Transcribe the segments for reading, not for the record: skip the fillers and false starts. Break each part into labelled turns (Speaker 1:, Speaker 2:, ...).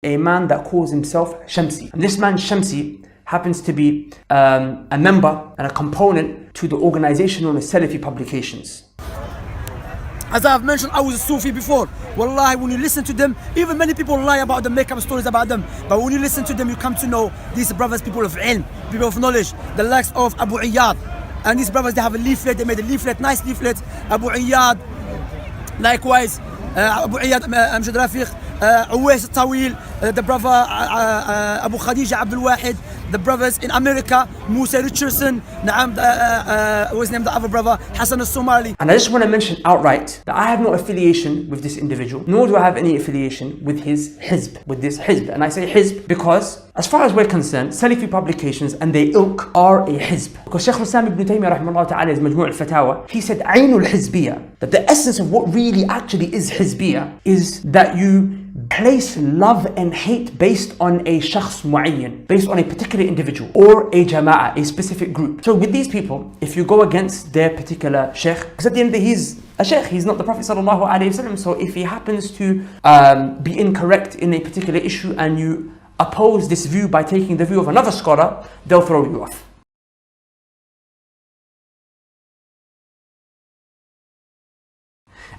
Speaker 1: a man that calls himself Shamsi. And this man Shamsi happens to be a member and a component to the organization known as Salafi Publications.
Speaker 2: As I have mentioned, I was a Sufi before. Wallahi, when you listen to them, even many people lie about them, make up stories about them. But when you listen to them, you come to know these brothers, people of ilm, people of knowledge, the likes of Abu Iyad. And these brothers, they have a leaflet, they made a leaflet, nice leaflet. Abu Iyad, likewise, Abu Iyad Amjad Rafiq, Uwais Tawil, the brother Abu Khadijah Abdul Wahid, the brothers in America, Musa Richardson, what's his name, the other brother, Hassan al-Somali.
Speaker 1: And I just want to mention outright that I have no affiliation with this individual, nor do I have any affiliation with his hizb, with this hizb. And I say hizb because, as far as we're concerned, Salafi Publications and their ilk are a hizb. Because Sheikh ibn Taymiyyah rahimahullah ta'ala is Majmu' al-Fatawa, he said, Aynul Hizbiyah, that the essence of what really actually is Hizbiyah is that you place love and hate based on a shakhs mu'ayyan, based on a particular individual or a jama'ah, a specific group. So with these people, if you go against their particular sheikh, because at the end of the day, he's a sheikh, he's not the Prophet sallallahu alaihi wasallam. So if he happens to be incorrect in a particular issue and you oppose this view by taking the view of another scholar, they'll throw you off.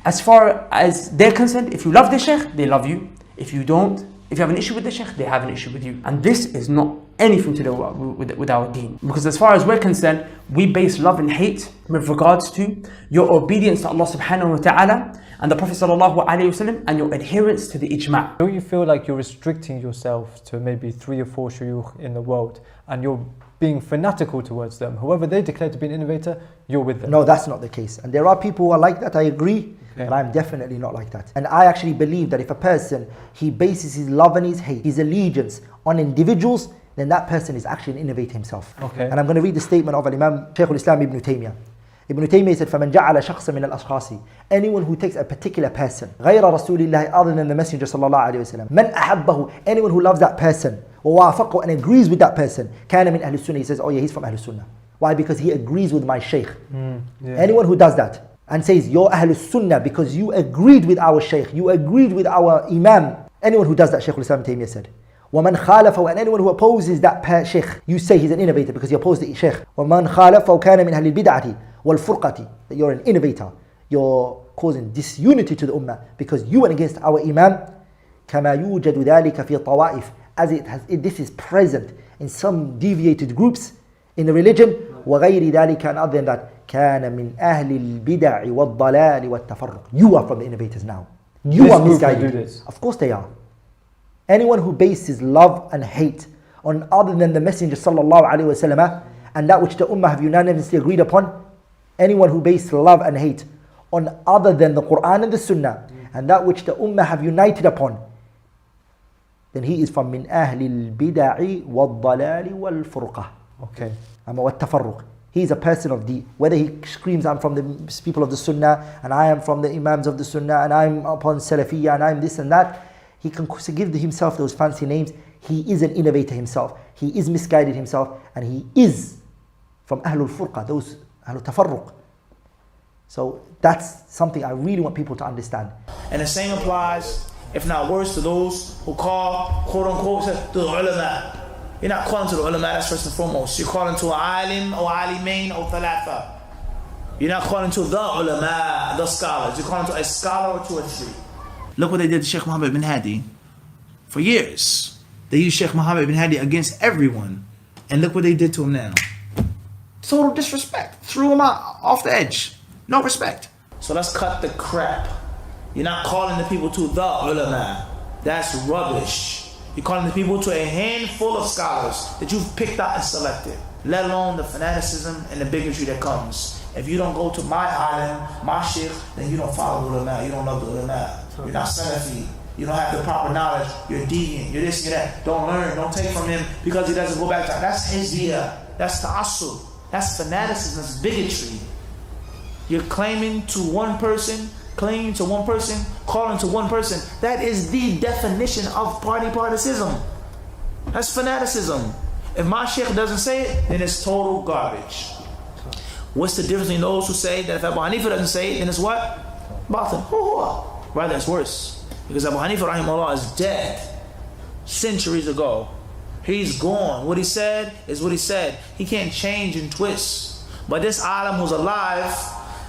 Speaker 1: As far as they're concerned, if you love the sheikh, they love you. If you don't, if you have an issue with the sheikh, they have an issue with you. And this is not anything to do with our deen. Because as far as we're concerned, we base love and hate with regards to your obedience to Allah subhanahu wa ta'ala and the Prophet sallallahu alayhi wasallam and your adherence to the ijma'.
Speaker 3: Don't you feel like you're restricting yourself to maybe 3 or 4 shuyukh in the world and you're being fanatical towards them? Whoever they declare to be an innovator, you're with them.
Speaker 4: No, that's not the case. And there are people who are like that, I agree. But I'm definitely not like that. And I actually believe that if a person, he bases his love and his hate, his allegiance on individuals, then that person is actually an innovator himself.
Speaker 3: Okay. And
Speaker 4: I'm going to read the statement of Imam Shaykh al-Islam Ibn Taymiyyah. Ibn Taymiyyah said, فَمَنْ جَعَلَ شَخْصًا مِنَ الْأَشْخَاصِ, anyone who takes a particular person, غَيْرَ رَسُولِ اللَّهِ, other than the Messenger sallallahu alayhi wa sallam, مَنْ أَحَبَّهُ, anyone who loves that person, وَوَافَقَهُ, and agrees with that person, كَانَ مِنْ أَهْلِ السُنَّةِ, he says, oh yeah, he's from Ahlul Sunnah. Why? Because he agrees with my sheikh. Anyone who does that and says, you're Ahlul Sunnah because you agreed with our sheikh, you agreed with our imam. Anyone who does that, Shaykh al-Islam Taymiyyah said. وَمَنْ خَالَفَهُ, and anyone who opposes that sheikh, you say he's an innovator because he opposed the sheikh. وَمَنْ خَالَفَهُ كَانَ مِنْ أَهْلِ الْبِدْعَةِ وَالْفُرْقَةِ, that you're an innovator, you're causing disunity to the ummah because you went against our imam. كَمَا يُوجَدُ ذَلِكَ فِي طَوَائِفِ, as this is present in some deviated groups in the religion. وَغَيْرِ ذَلِكَ, and other than that, كان من أهل البدع والضلال والتفرق. You are from the innovators now. You are misguided. Of course they are. Anyone who bases love and hate on other than the Messenger sallallahu alaihi wasallam and that which the ummah have unanimously agreed upon, anyone who bases love and hate on other than the Quran and the Sunnah and that which the ummah have united upon, then he is from من أهل البدع والضلال والفرقة.
Speaker 3: Okay.
Speaker 4: والتفرق. He is a person of the, whether he screams, I'm from the people of the Sunnah, and I am from the Imams of the Sunnah, and I'm upon Salafiyya, and I'm this and that, he can give himself those fancy names. He is an innovator himself. He is misguided himself, and he is from Ahlul Furqa, those Ahlul Tafarruq. So that's something I really want people to understand.
Speaker 5: And the same applies, if not worse, to those who call, quote unquote, the ulama. You're not calling to the ulama, that's first and foremost. You're calling to an alim or alimain or thalatha. You're not calling to the ulama, the scholars. You're calling to a scholar or to a tree. Look what they did to Sheikh Muhammad bin Hadi. For years, they used Sheikh Muhammad bin Hadi against everyone. And look what they did to him now. Total disrespect. Threw him out off the edge. No respect. So let's cut the crap. You're not calling the people to the ulama. That's rubbish. You're calling the people to a handful of scholars that you've picked out and selected, let alone the fanaticism and the bigotry that comes. If you don't go to my alim, my sheikh, then you don't follow the ulama, you don't love the ulama. You're not Salafi, you don't have the proper knowledge, you're deviant, you're this, you're that. Don't learn, don't take from him because he doesn't go back to that. That's hizbiyah, that's ta'assub, that's fanaticism, that's bigotry. You're claiming to one person, clinging to one person, calling to one person. That is the definition of partisanship. That's fanaticism. If my sheikh doesn't say it, then it's total garbage. What's the difference between those who say that if Abu Hanifa doesn't say it, then it's what? Batil. Rather, it's worse. Because Abu Hanifa rahimahullah is dead. centuries ago. He's gone. What he said is what he said. He can't change and twist. But this alim who's alive,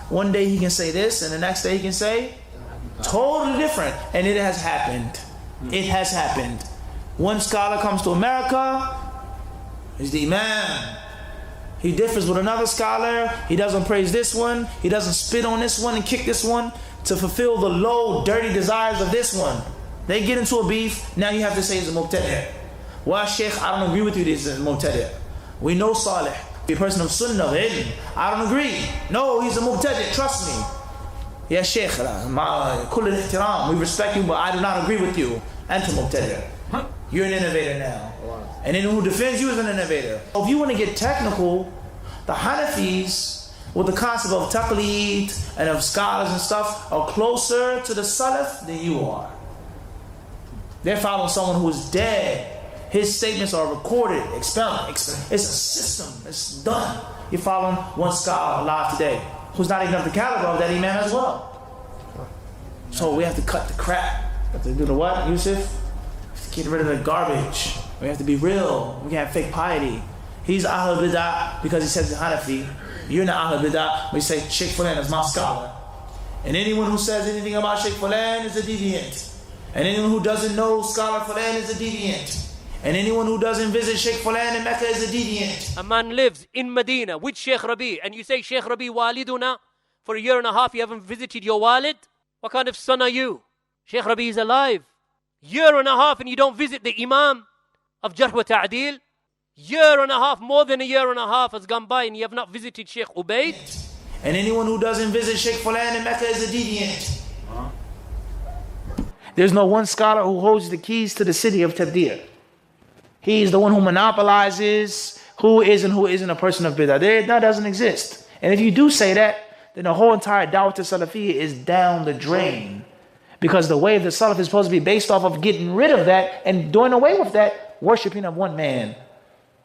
Speaker 5: one day he can say this and the next day he can say totally different. And it has happened. It has happened. One scholar comes to America, he's the imam. He differs with another scholar. He doesn't praise this one. He doesn't spit on this one and kick this one to fulfill the low, dirty desires of this one. They get into a beef. Now you have to say he's a mubtadi'. Well, sheikh, I don't agree with you. This is a mubtadi'. We know Salih, a person of sunnah, of ilm. I don't agree. No, he's a mubtadi'. Trust me. Yeah, sheikh, kull al-ihtiram. We respect you, but I do not agree with you. Anta mubtadi'. You're an innovator now. And anyone who defends you is an innovator. If you want to get technical, the Hanafis, with the concept of taqleed and of scholars and stuff, are closer to the Salaf than you are. They're following someone who is dead. His statements are recorded, expelled. It's a system. It's done. You're following one scholar alive today who's not even of the caliber of that imam as well. So we have to cut the crap. We have to do the what, Yusuf? Get rid of the garbage. We have to be real. We can't have fake piety. He's Ahl Bid'ah because he says he's Hanafi. You're not Ahl Bid'ah, but you say Sheikh Fulan is my scholar. And anyone who says anything about Sheikh Fulan is a deviant. And anyone who doesn't know scholar Fulan is a deviant. And anyone who doesn't visit Sheikh Fulan in Mecca is a deviant.
Speaker 6: A man lives in Medina with Sheikh Rabi, and you say Sheikh Rabi waliduna, for a year and a half you haven't visited your walid? What kind of son are you? Sheikh Rabi is alive. Year and a half and you don't visit the Imam of Jarh wa Ta'dil. Year and a half, more than a year and a half has gone by and you have not visited Sheikh Ubaid.
Speaker 5: And anyone who doesn't visit Sheikh Fulan in Mecca is a deviant. There's no one scholar who holds the keys to the city of Tabdir. He's the one who monopolizes who is and who isn't a person of bid'ah. That doesn't exist. And if you do say that, then the whole entire Dawah to Salafiyya is down the drain. Because the way of the Salaf is supposed to be based off of getting rid of that and doing away with that worshipping of one man.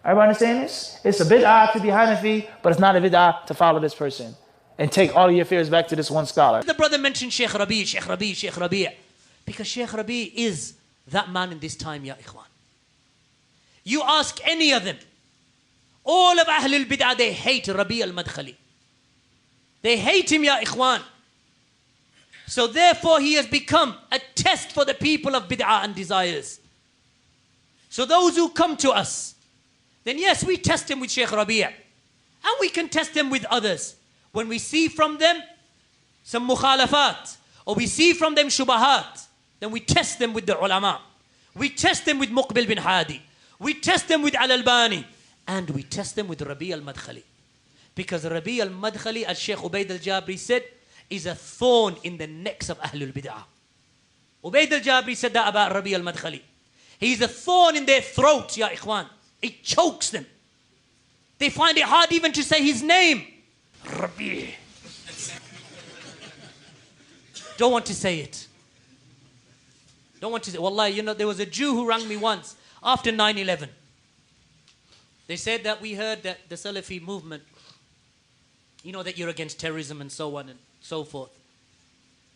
Speaker 5: Everybody understand this? It's a bid'ah to be Hanafi, but it's not a bid'ah to follow this person and take all of your affairs back to this one scholar.
Speaker 6: The brother mentioned Sheikh Rabi, Sheikh Rabi, Sheikh Rabi. Because Sheikh Rabi is that man in this time, ya ikhwan. You ask any of them, all of Ahlul Bid'ah, they hate Rabi al-Madkhali. They hate him, ya ikhwan. So therefore he has become a test for the people of bid'ah and desires. So those who come to us, then yes, we test them with Sheikh Rabi'. And we can test them with others. When we see from them some mukhalafat, or we see from them shubahat, then we test them with the ulama. We test them with Muqbil bin Hadi. We test them with Al-Albani. And we test them with Rabi al-Madkhali. Because Rabi al-Madkhali, as Sheikh Ubaid al-Jabri said, is a thorn in the necks of Ahlul Bid'ah. Ubaid al-Jabri said that about Rabi al-Madkhali. He's a thorn in their throat, ya ikhwan. It chokes them. They find it hard even to say his name. Rabi. Don't want to say it. Don't want to say it. Wallahi, you know, there was a Jew who rang me once after 9/11. They said that we heard that the Salafi movement, you know, that you're against terrorism and so on and so forth.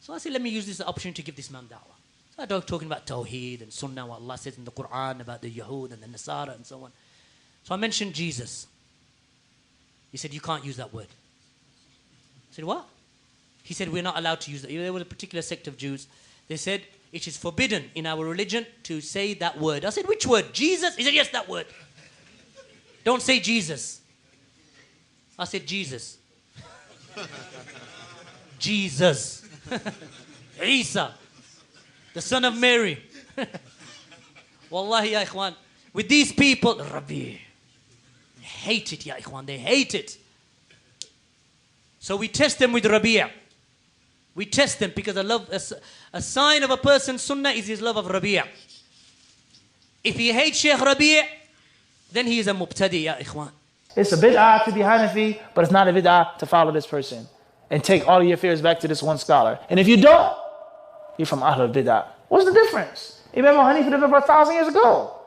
Speaker 6: So I said, let me use this opportunity to give this man da'wah. So I started talking about Tawheed and Sunnah, what Allah says in the Quran about the Yahud and the Nasara and so on. So I mentioned Jesus. He said, you can't use that word. I said, what? He said, we're not allowed to use that. There was a particular sect of Jews. They said, it is forbidden in our religion to say that word. I said, which word? Jesus? He said, yes, that word. Don't say Jesus. I said, Jesus. Jesus. Isa, the son of Mary. Wallahi, ya ikhwan, with these people, Rabbi, hate it, ya ikhwan, they hate it. So we test them with Rabi'. We test them because a sign of a person's sunnah is his love of Rabi'. If he hates Sheikh Rabi', then he is a mubtadi, ya ikhwan.
Speaker 5: It's a bid'ah to be Hanafi, but it's not a bid'ah to follow this person and take all of your affairs back to this one scholar. And if you don't, you're from Ahlul Bid'ah. What's the difference? Imam Hanifa lived over 1,000 years ago.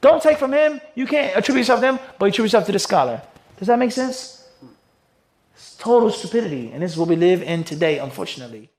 Speaker 5: Don't take from him. You can't attribute yourself to him, but you attribute yourself to the scholar. Does that make sense? It's total stupidity. And this is what we live in today, unfortunately.